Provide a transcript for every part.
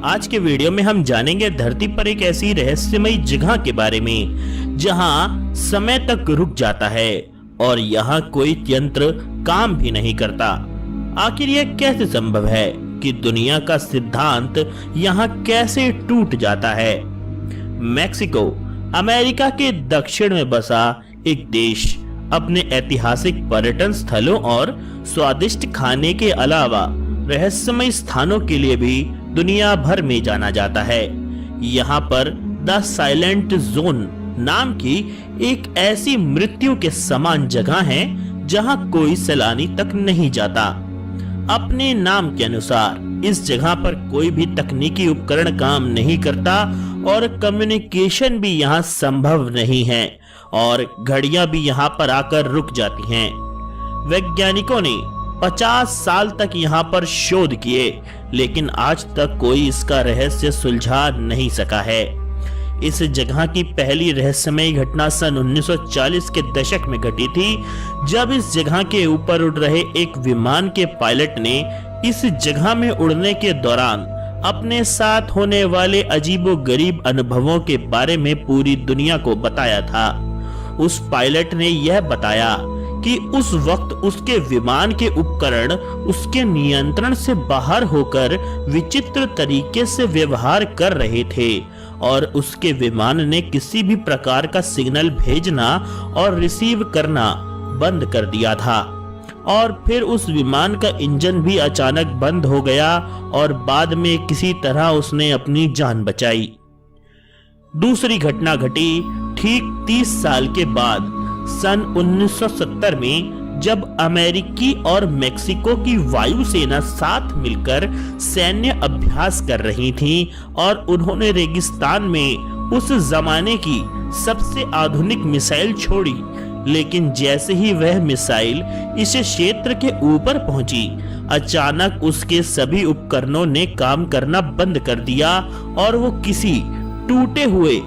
आज के वीडियो में हम जानेंगे धरती पर एक ऐसी रहस्यमयी जगह के बारे में जहां समय तक रुक जाता है और यहाँ कोई यंत्र काम भी नहीं करता। आखिर यह कैसे संभव है कि दुनिया का सिद्धांत यहाँ कैसे टूट जाता है? मैक्सिको अमेरिका के दक्षिण में बसा एक देश अपने ऐतिहासिक पर्यटन स्थलों और स्वादिष्ट खाने के अलावा रहस्यमय स्थानों के लिए भी दुनिया भर में जाना जाता है। यहाँ पर द साइलेंट जोन नाम की एक ऐसी मृत्यु के समान जगह है जहाँ कोई सैलानी तक नहीं जाता। अपने नाम के अनुसार इस जगह पर कोई भी तकनीकी उपकरण काम नहीं करता और कम्युनिकेशन भी यहाँ संभव नहीं है और घड़ियां भी यहाँ पर आकर रुक जाती हैं। वैज्ञानिकों ने 50 साल तक यहाँ पर शोध किए, लेकिन आज तक कोई इसका रहस्य सुलझा नहीं सका है। इस जगह की पहली रहस्यमय घटना सन 1940 के दशक में घटी थी, जब इस जगह के ऊपर उड़ रहे एक विमान के पायलट ने इस जगह में उड़ने के दौरान अपने साथ होने वाले अजीबोगरीब अनुभवों के बारे में पूरी दुनिया को बताया था। उस पायलट ने यह बताया कि उस वक्त उसके विमान के उपकरण उसके नियंत्रण से बाहर होकर विचित्र तरीके से व्यवहार कर रहे थे और उसके विमान ने किसी भी प्रकार का सिग्नल भेजना और रिसीव करना बंद कर दिया था। और फिर उस विमान का इंजन भी अचानक बंद हो गया और बाद में किसी तरह उसने अपनी जान बचाई। दूसरी घटना घटी ठीक 30 साल के बाद सन 1970 में, जब अमेरिकी और मेक्सिको की वायुसेना साथ मिलकर सैन्य अभ्यास कर रही थी और उन्होंने रेगिस्तान में उस जमाने की सबसे आधुनिक मिसाइल छोड़ी। लेकिन जैसे ही वह मिसाइल इस क्षेत्र के ऊपर पहुंची, अचानक उसके सभी उपकरणों ने काम करना बंद कर दिया और वो किसी टूटे हुए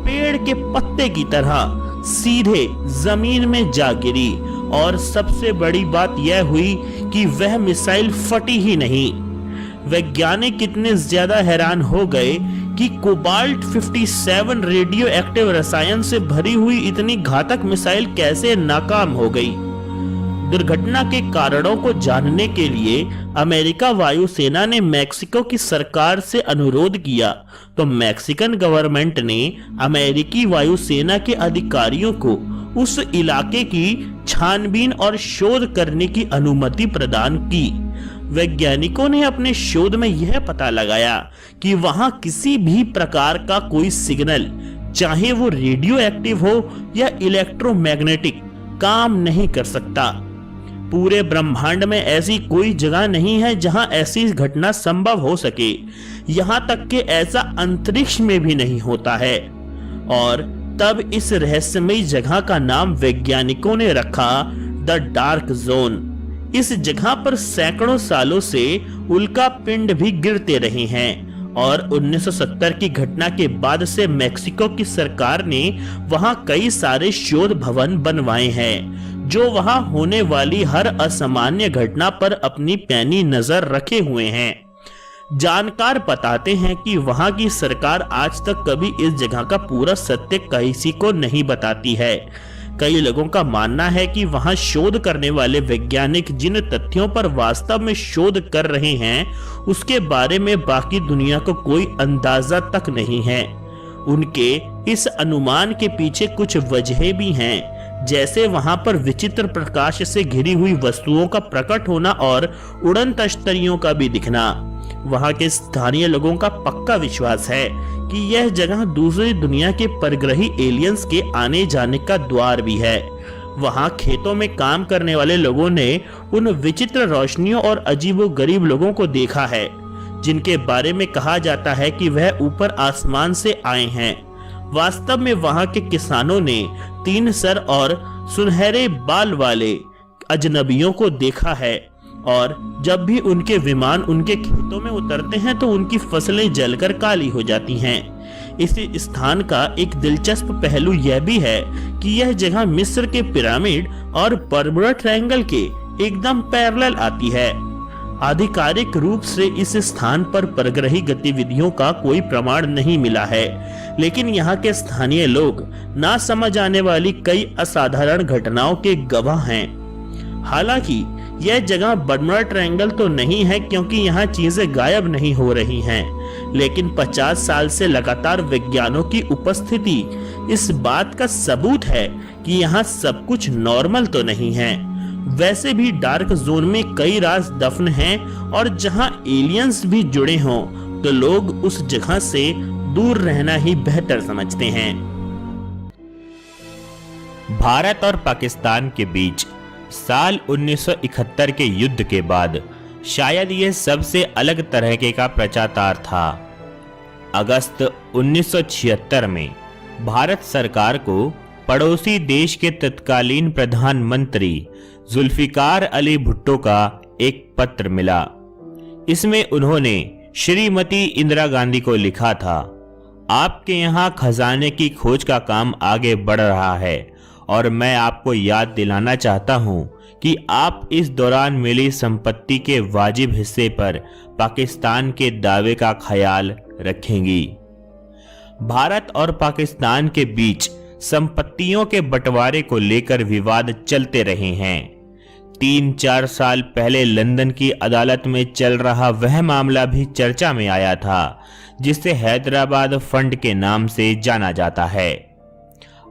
पेड़ के पत्ते की तरह सीधे जमीन में जा गिरी। और सबसे बड़ी बात यह हुई कि वह मिसाइल फटी ही नहीं। वैज्ञानिक इतने ज्यादा हैरान हो गए कि कोबाल्ट 57 रेडियो एक्टिव रसायन से भरी हुई इतनी घातक मिसाइल कैसे नाकाम हो गई। दुर्घटना के कारणों को जानने के लिए अमेरिका वायुसेना ने मेक्सिको की सरकार से अनुरोध किया, तो मैक्सिकन गवर्नमेंट ने अमेरिकी वायुसेना के अधिकारियों को उस इलाके की छानबीन और शोध करने की अनुमति प्रदान की। वैज्ञानिकों ने अपने शोध में यह पता लगाया कि वहां किसी भी प्रकार का कोई सिग्नल, चाहे वो रेडियो एक्टिव हो या इलेक्ट्रोमैग्नेटिक, काम नहीं कर सकता। पूरे ब्रह्मांड में ऐसी कोई जगह नहीं है जहां ऐसी घटना संभव हो सके। यहां तक कि ऐसा अंतरिक्ष में भी नहीं होता है। और तब इस रहस्यमयी जगह का नाम वैज्ञानिकों ने रखा द डार्क जोन। इस जगह पर सैकड़ों सालों से उल्का पिंड भी गिरते रहे हैं और 1970 की घटना के बाद से मेक्सिको की सरकार ने वहां कई सारे शोध भवन बनवाए हैं, जो वहां होने वाली हर असामान्य घटना पर अपनी पैनी नजर रखे हुए हैं। जानकार बताते हैं कि वहां की सरकार आज तक कभी इस जगह का पूरा सत्य किसी को नहीं बताती है। कई लोगों का मानना है कि वहां शोध करने वाले वैज्ञानिक जिन तथ्यों पर वास्तव में शोध कर रहे हैं, उसके बारे में बाकी दुनिया को कोई अंदाजा तक नहीं है। उनके इस अनुमान के पीछे कुछ वजहें भी हैं, जैसे वहां पर विचित्र प्रकाश से घिरी हुई वस्तुओं का प्रकट होना और उड़न तश्तरियों का भी दिखना। वहां के स्थानीय लोगों का पक्का विश्वास है कि यह जगह दूसरी दुनिया के परग्रही एलियंस के आने जाने का द्वार भी है। वहां खेतों में काम करने वाले लोगों ने उन विचित्र रोशनियों और अजीबोगरीब लोगों को देखा है, जिनके बारे में कहा जाता है कि वह ऊपर आसमान से आए हैं। वास्तव में वहां के किसानों ने 3 सर और सुनहरे बाल वाले अजनबियों को देखा है और जब भी उनके विमान उनके खेतों में उतरते हैं तो उनकी फसलें जलकर काली हो जाती हैं। इस स्थान का एक दिलचस्प पहलू यह भी है कि यह जगह मिस्र के पिरामिड और बर्मुडा ट्रायंगल के एकदम पैरेलल आती है। आधिकारिक रूप से इस स्थान पर परग्रही गतिविधियों का कोई प्रमाण नहीं मिला है, लेकिन यहाँ के स्थानीय लोग ना समझ आने वाली कई असाधारण घटनाओं के गवाह हैं। हालांकि यह जगह बर्मुडा ट्रायंगल तो नहीं है, क्योंकि यहाँ चीजें गायब नहीं हो रही हैं, लेकिन 50 साल से लगातार विज्ञानों की उपस्थिति इस बात का सबूत है कि यहाँ सब कुछ नॉर्मल तो नहीं है। वैसे भी डार्क जोन में कई राज दफन हैं, और जहाँ एलियंस भी जुड़े हों तो लोग उस जगह से दूर रहना ही बेहतर समझते हैं। भारत और पाकिस्तान के बीच साल 1971 के युद्ध के बाद शायद यह सबसे अलग तरह का पश्चाताप था। अगस्त 1976 में भारत सरकार को पड़ोसी देश के तत्कालीन प्रधानमंत्री जुल्फिकार अली भुट्टो का एक पत्र मिला। इसमें उन्होंने श्रीमती इंदिरा गांधी को लिखा था, आपके यहाँ खजाने की खोज का काम आगे बढ़ रहा है और मैं आपको याद दिलाना चाहता हूँ कि आप इस दौरान मिली संपत्ति के वाजिब हिस्से पर पाकिस्तान के दावे का ख्याल रखेंगी। भारत और पाकिस्तान के बीच संपत्तियों के बंटवारे को लेकर विवाद चलते रहे हैं। 3-4 साल पहले लंदन की अदालत में चल रहा वह मामला भी चर्चा में आया था, जिसे हैदराबाद फंड के नाम से जाना जाता है।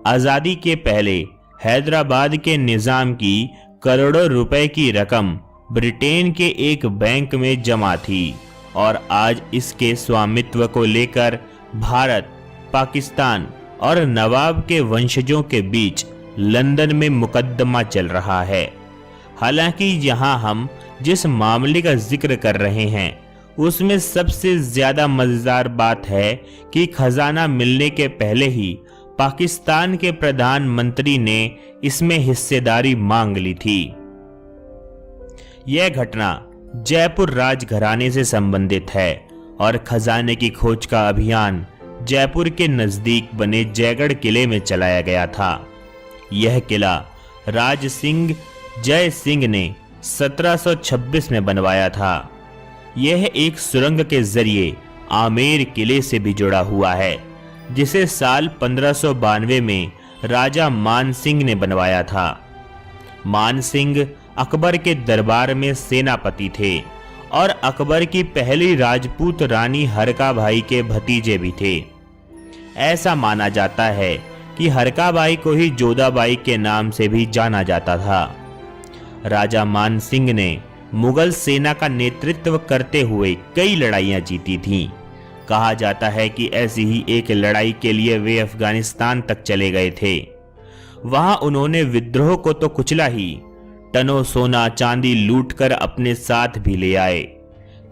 आजादी के पहले हैदराबाद के निजाम की करोड़ों रुपए की रकम ब्रिटेन के एक बैंक में जमा थी और आज इसके स्वामित्व को लेकर भारत, पाकिस्तान और नवाब के वंशजों के बीच लंदन में मुकदमा चल रहा है। हालांकि यहाँ हम जिस मामले का जिक्र कर रहे हैं उसमें सबसे ज्यादा मजेदार बात है कि खजाना मिलने के पहले ही पाकिस्तान के प्रधानमंत्री ने इसमें हिस्सेदारी मांग ली थी। यह घटना जयपुर राजघराने से संबंधित है और खजाने की खोज का अभियान जयपुर के नजदीक बने जयगढ़ किले में चलाया गया था। यह किला राज सिंह जय सिंह ने 1726 में बनवाया था। यह एक सुरंग के जरिए आमेर किले से भी जुड़ा हुआ है, जिसे साल 1592 में राजा मान सिंह ने बनवाया था। मान सिंह अकबर के दरबार में सेनापति थे और अकबर की पहली राजपूत रानी हरका बाई के भतीजे भी थे। ऐसा माना जाता है कि हरका बाई को ही जोधा बाई के नाम से भी जाना जाता था। राजा मान सिंह ने मुगल सेना का नेतृत्व करते हुए कई लड़ाइयां जीती थीं। कहा जाता है कि ऐसी ही एक लड़ाई के लिए वे अफगानिस्तान तक चले गए थे। वहां उन्होंने विद्रोह को तो कुचला ही, टनों सोना चांदी लूटकर अपने साथ भी ले आए।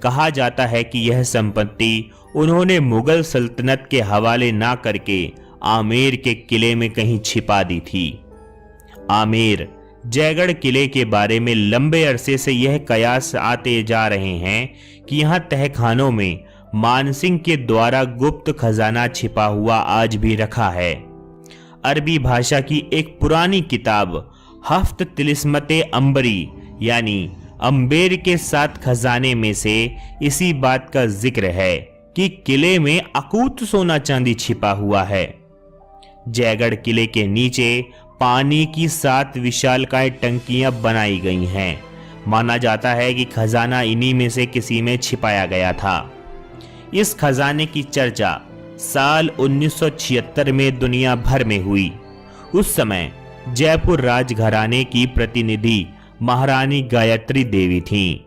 कहा जाता है कि यह संपत्ति उन्होंने मुगल सल्तनत के हवाले ना करके आमेर के किले में कहीं छिपा दी थी। आमेर जयगढ़ किले के बारे में लंबे अरसे से यह कयास आते जा रहे हैं कि यहाँ तहखानों में मानसिंह के द्वारा गुप्त खजाना छिपा हुआ आज भी रखा है। अरबी भाषा की एक पुरानी किताब हफ्त तिलिस्मते अंबरी यानी अंबेर के 7 खजाने में से इसी बात का जिक्र है कि किले में अकूत सोना चांदी छिपा हुआ है। जयगढ़ किले के नीचे पानी की 7 विशालकाय टंकियां बनाई गई हैं। माना जाता है कि खजाना इन्हीं में से किसी में छिपाया गया था। इस खजाने की चर्चा साल 1976 में दुनिया भर में हुई। उस समय जयपुर राजघराने की प्रतिनिधि महारानी गायत्री देवी थीं।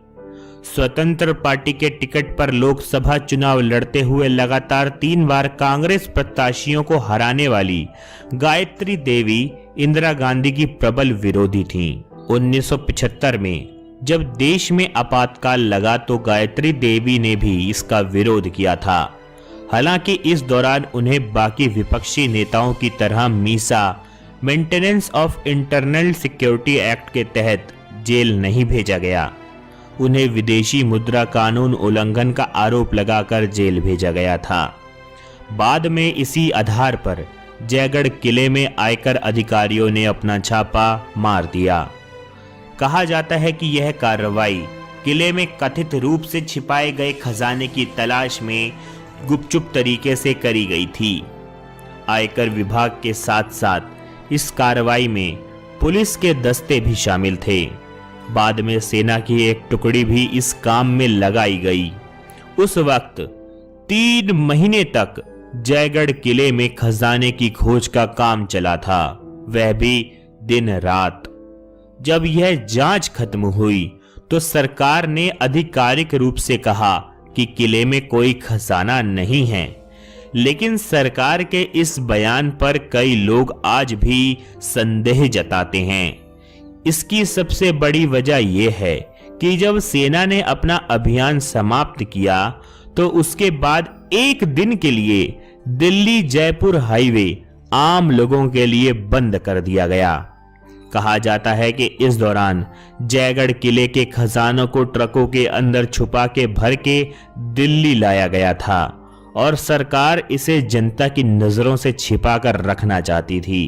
स्वतंत्र पार्टी के टिकट पर लोकसभा चुनाव लड़ते हुए लगातार 3 बार कांग्रेस प्रत्याशियों को हराने वाली गायत्री देवी इंदिरा गांधी की प्रबल विरोधी थीं। 1975 में जब देश में आपातकाल लगा तो गायत्री देवी ने भी इसका विरोध किया था। हालांकि इस दौरान उन्हें बाकी विपक्षी नेताओं की तरह Misa maintenance of internal security act के तहत जेल नहीं भेजा गया। उन्हें विदेशी मुद्रा कानून उल्लंघन का आरोप लगाकर जेल भेजा गया था। बाद में इसी आधार पर जयगढ़ किले में आयकर अधिकारियों ने अपना छापा मार दिया। कहा जाता है कि यह कार्रवाई किले में कथित रूप से छिपाए गए खजाने की तलाश में गुपचुप तरीके से करी गई थी। आयकर विभाग के साथ साथ इस कार्रवाई में पुलिस के दस्ते भी शामिल थे। बाद में सेना की एक टुकड़ी भी इस काम में लगाई गई। उस वक्त 3 महीने तक जयगढ़ किले में खजाने की खोज का काम चला था, वह भी दिन रात। जब यह जांच खत्म हुई तो सरकार ने आधिकारिक रूप से कहा कि किले में कोई खजाना नहीं है, लेकिन सरकार के इस बयान पर कई लोग आज भी संदेह जताते हैं। इसकी सबसे बड़ी वजह यह है कि जब सेना ने अपना अभियान समाप्त किया तो उसके बाद एक दिन के लिए दिल्ली जयपुर हाईवे आम लोगों के लिए बंद कर दिया गया। कहा जाता है कि इस दौरान जयगढ़ किले के खजानों को ट्रकों के अंदर छुपा के भर के दिल्ली लाया गया था और सरकार इसे जनता की नजरों से छिपाकर रखना चाहती थी।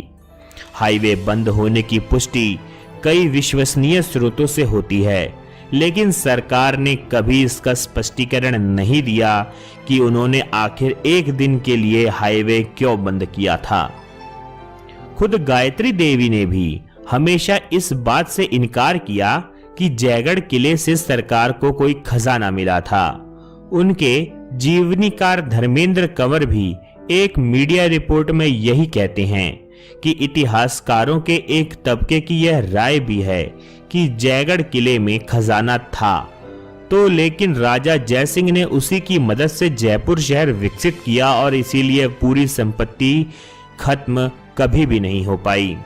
हाईवे बंद होने की पुष्टि कई विश्वसनीय स्रोतों से होती है, लेकिन सरकार ने कभी इसका स्पष्टीकरण नहीं दिया कि उन्होंने आखिर एक दिन के लिए हाईवे क्यों बंद किया था। खुद गायत्री देवी ने भी हमेशा इस बात से इनकार किया कि जयगढ़ किले से सरकार को कोई खजाना मिला था। उनके जीवनीकार धर्मेंद्र कंवर भी एक मीडिया रिपोर्ट में यही कहते हैं कि इतिहासकारों के एक तबके की यह राय भी है कि जयगढ़ किले में खजाना था तो, लेकिन राजा जयसिंह ने उसी की मदद से जयपुर शहर विकसित किया और इसीलिए पूरी संपत्ति खत्म कभी भी नहीं हो पाई।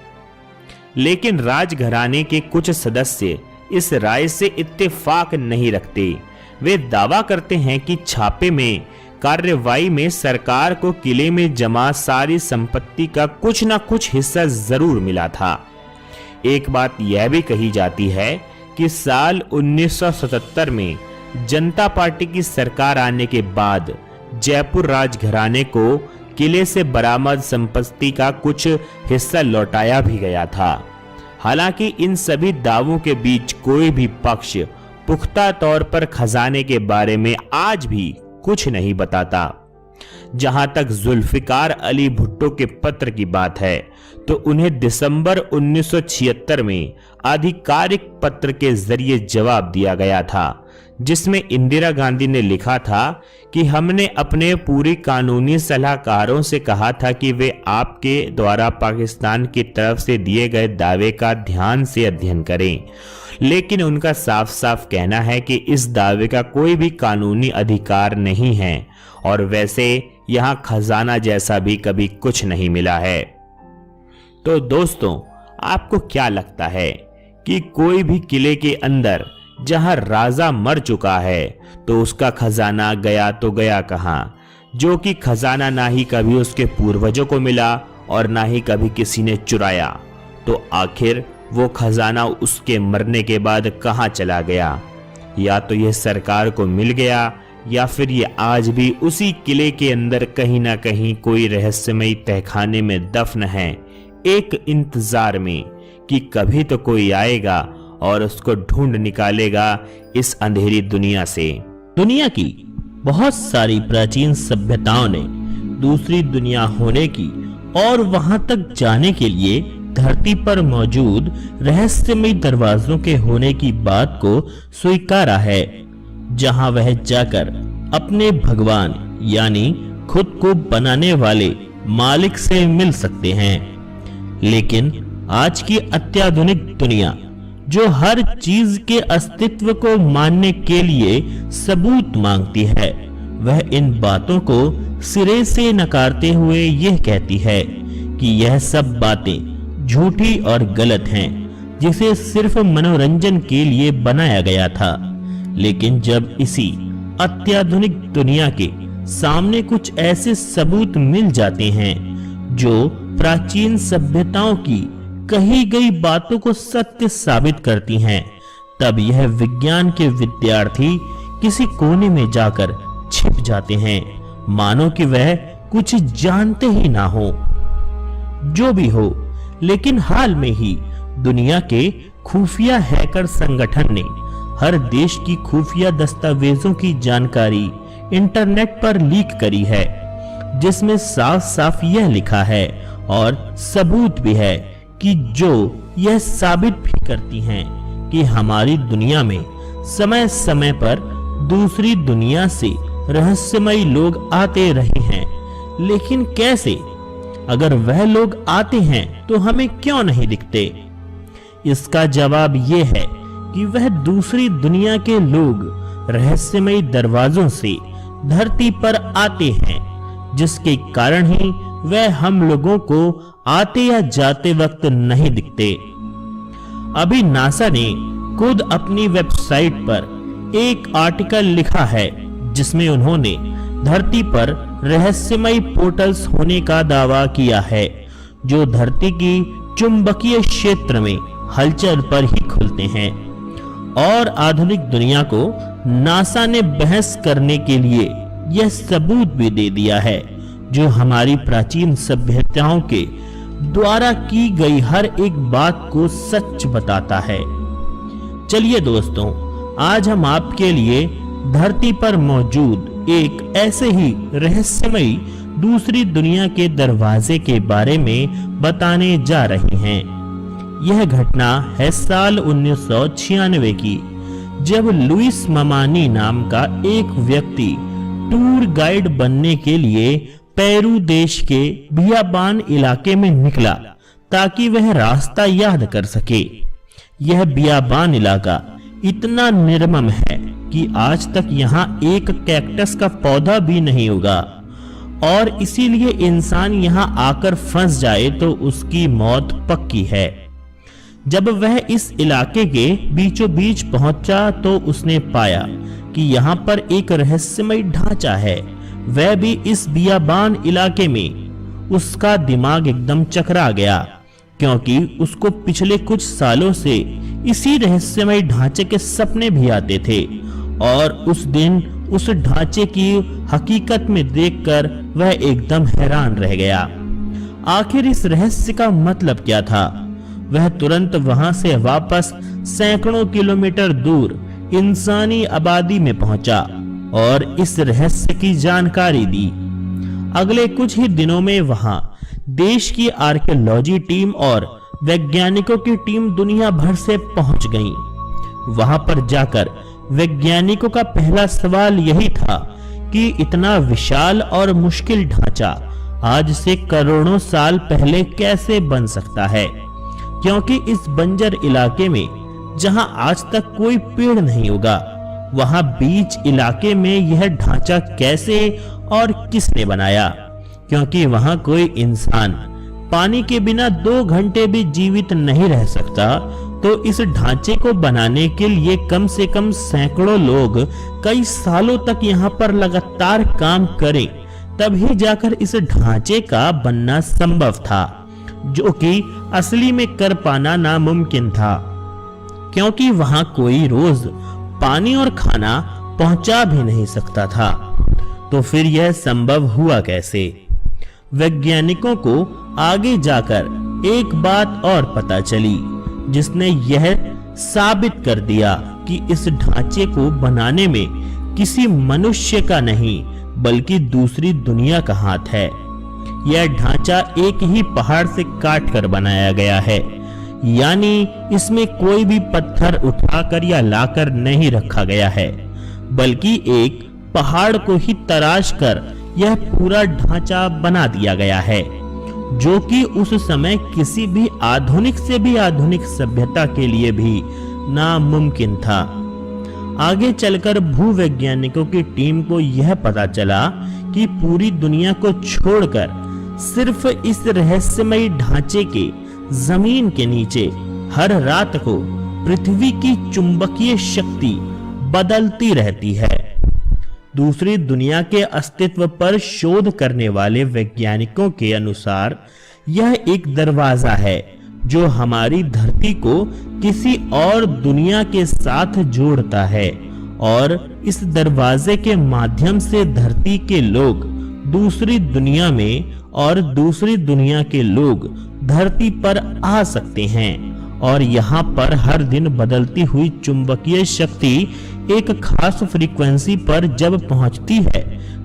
लेकिन राजघराने के कुछ सदस्य इस राय से इत्तेफाक नहीं रखते। वे दावा करते हैं कि छापे में कार्रवाई में सरकार को किले में जमा सारी संपत्ति का कुछ ना कुछ हिस्सा जरूर मिला था। एक बात यह भी कही जाती है कि साल 1977 में जनता पार्टी की सरकार आने के बाद जयपुर राजघराने को किले से बरामद संपत्ति का कुछ हिस्सा लौटाया भी गया था। हालांकि इन सभी दावों के बीच कोई भी पक्ष पुख्ता तौर पर खजाने के बारे में आज भी कुछ नहीं बताता। जहां तक जुल्फिकार अली भुट्टो के पत्र की बात है तो उन्हें दिसंबर 1976 में आधिकारिक पत्र के जरिए जवाब दिया गया था, जिसमें इंदिरा गांधी ने लिखा था कि हमने अपने पूरी कानूनी सलाहकारों से कहा था कि वे आपके द्वारा पाकिस्तान की तरफ से दिए गए दावे का ध्यान से अध्ययन करें, लेकिन उनका साफ साफ कहना है कि इस दावे का कोई भी कानूनी अधिकार नहीं है और वैसे यहां खजाना जैसा भी कभी कुछ नहीं मिला है। तो दोस्तों, आपको क्या लगता है कि कोई भी किले के अंदर जहां राजा मर चुका है तो उसका खजाना गया तो गया कहां, जो कि खजाना ना ही कभी उसके पूर्वजों को मिला और ना ही कभी किसी ने चुराया, तो आखिर वो खजाना उसके मरने के बाद कहां चला गया? या तो यह सरकार को मिल गया या फिर ये आज भी उसी किले के अंदर कहीं ना कहीं कोई रहस्यमयी तहखाने में दफन है, एक इंतजार में कि कभी तो कोई आएगा और उसको ढूंढ निकालेगा इस अंधेरी दुनिया से। दुनिया की बहुत सारी प्राचीन सभ्यताओं ने दूसरी दुनिया होने की और वहां तक जाने के लिए धरती पर मौजूद रहस्यमयी दरवाजों के होने की बात को स्वीकारा है, जहां वह जाकर अपने भगवान यानी खुद को बनाने वाले मालिक से मिल सकते हैं। लेकिन आज की अत्याधुनिक दुनिया जो हर चीज के अस्तित्व को मानने के लिए सबूत मांगती है, वह इन बातों को सिरे से नकारते हुए यह कहती है कि यह सब बातें झूठी और गलत हैं, जिसे सिर्फ मनोरंजन के लिए बनाया गया था। लेकिन जब इसी अत्याधुनिक दुनिया के सामने कुछ ऐसे सबूत मिल जाते हैं जो प्राचीन सभ्यताओं की कही गई बातों को सत्य साबित करती हैं, तब यह विज्ञान के विद्यार्थी किसी कोने में जाकर छिप जाते हैं, मानो कि वह कुछ जानते ही ना हो। जो भी हो, लेकिन हाल में ही दुनिया के खुफिया हैकर संगठन ने हर देश की खुफिया दस्तावेजों की जानकारी इंटरनेट पर लीक करी है, जिसमें साफ साफ यह लिखा है और सबूत भी है कि जो यह साबित भी करती हैं कि हमारी दुनिया में समय समय पर दूसरी दुनिया से रहस्यमयी लोग आते रहे हैं। लेकिन कैसे? अगर वह लोग आते हैं तो हमें क्यों नहीं दिखते? इसका जवाब यह है कि वह दूसरी दुनिया के लोग रहस्यमयी दरवाजों से धरती पर आते हैं, जिसके कारण ही वह हम लोगों को आते या जाते वक्त नहीं दिखते। अभी नासा ने खुद अपनी वेबसाइट पर एक आर्टिकल लिखा है, जिसमें उन्होंने धरती पर रहस्यमयी पोर्टल्स होने का दावा किया है, जो धरती की चुंबकीय क्षेत्र में हलचल पर ही खुलते हैं। और आधुनिक दुनिया को नासा ने बहस करने के लिए यह सबूत भी दे दिया है, जो हमारी प्राचीन सभ्यताओं के द्वारा की गई हर एक बात को सच बताता है। चलिए दोस्तों, आज हम आपके लिए धरती पर मौजूद एक ऐसे ही रहस्यमयी दूसरी दुनिया के दरवाजे के बारे में बताने जा रहे हैं। यह घटना है साल 1996 की, जब लुइस ममानी नाम का एक व्यक्ति टूर गाइड बनने के लिए पेरू देश के बियाबान इलाके में निकला, ताकि वह रास्ता याद कर सके। यह बियाबान इलाका इतना निर्मम है कि आज तक यहाँ एक कैक्टस का पौधा भी नहीं उगा, और इसीलिए इंसान यहाँ आकर फंस जाए तो उसकी मौत पक्की है। जब वह इस इलाके के बीचों बीच पहुंचा तो उसने पाया कि यहाँ पर एक रहस्यमय ढांचा है, वह भी इस बियाबान इलाके में। उसका दिमाग एकदम चकरा गया, क्योंकि उसको पिछले कुछ सालों से इसी रहस्यमय ढांचे के सपने भी आते थे, और उस दिन उस ढांचे की हकीकत में देखकर वह एकदम हैरान रह गया। आखिर इस रहस्य का मतलब क्या था? वह तुरंत वहां से वापस सैकड़ों किलोमीटर दूर इंसानी आबादी में पहुंचा और इस रहस्य की जानकारी दी। अगले कुछ ही दिनों में वहां देश की आर्कियोलॉजी टीम और वैज्ञानिकों की टीम दुनिया भर से पहुंच गई। वहां पर जाकर वैज्ञानिकों का पहला सवाल यही था कि इतना विशाल और मुश्किल ढांचा आज से करोड़ों साल पहले कैसे बन सकता है, क्योंकि इस बंजर इलाके में जहां आज तक कोई पेड़ नहीं उगा, वहां बीच इलाके में यह ढांचा कैसे और किसने बनाया? क्योंकि वहां कोई इंसान पानी के बिना 2 घंटे भी जीवित नहीं रह सकता, तो इस ढांचे को बनाने के लिए कम से कम सैकड़ों लोग कई सालों तक यहाँ पर लगातार काम करें, तभी जाकर इस ढांचे का बनना संभव था, जो कि असली में कर पाना नामुमकिन था, क्योंकि वहां कोई रोज पानी और खाना पहुंचा भी नहीं सकता था। तो फिर यह संभव हुआ कैसे? वैज्ञानिकों को आगे जाकर एक बात और पता चली, जिसने यह साबित कर दिया कि इस ढांचे को बनाने में किसी मनुष्य का नहीं बल्कि दूसरी दुनिया का हाथ है। यह ढांचा एक ही पहाड़ से काटकर बनाया गया है, यानी इसमें कोई भी पत्थर उठाकर या लाकर नहीं रखा गया है, बल्कि एक पहाड़ को ही तराश कर यह पूरा ढांचा बना दिया गया है, जो कि उस समय किसी भी आधुनिक से भी आधुनिक सभ्यता के लिए भी नामुमकिन था। आगे चलकर भूवैज्ञानिकों की टीम को यह पता चला कि पूरी दुनिया को छोड़कर सिर्फ इस रहस्यमयी ढांचे के जमीन के नीचे हर रात को पृथ्वी की चुंबकीय शक्ति बदलती रहती है। दूसरी दुनिया के अस्तित्व पर शोध करने वाले वैज्ञानिकों के अनुसार यह एक दरवाजा है जो हमारी धरती को किसी और दुनिया के साथ जोड़ता है, और इस दरवाजे के माध्यम से धरती के लोग दूसरी दुनिया में और दूसरी दुनिया के लोग धरती पर आ सकते हैं और यहाँ पर हर दिन बदलती हुई चुंबकीय शक्ति एक खास फ्रीक्वेंसी पर जब पहुंचती है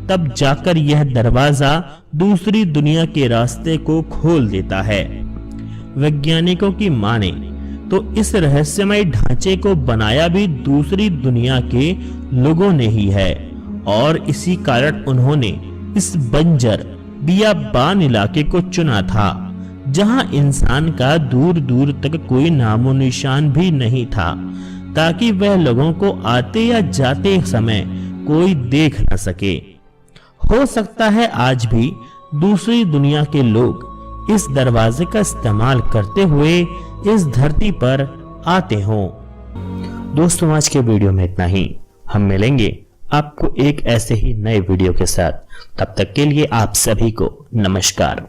तब जाकर यह दरवाजा दूसरी दुनिया के रास्ते को खोल देता है। वैज्ञानिकों की माने तो इस रहस्यमय ढांचे को बनाया भी दूसरी दुनिया के लोगों ने ही है और इसी कारण उन्होंने इस बंजर बियाबान इलाके को चुना था जहां इंसान का दूर दूर तक कोई नामो निशान भी नहीं था, ताकि वह लोगों को आते या जाते समय कोई देख न सके। हो सकता है आज भी दूसरी दुनिया के लोग इस दरवाजे का इस्तेमाल करते हुए इस धरती पर आते हों। दोस्तों, आज के वीडियो में इतना ही। हम मिलेंगे आपको एक ऐसे ही नए वीडियो के साथ। तब तक के लिए आप सभी को नमस्कार।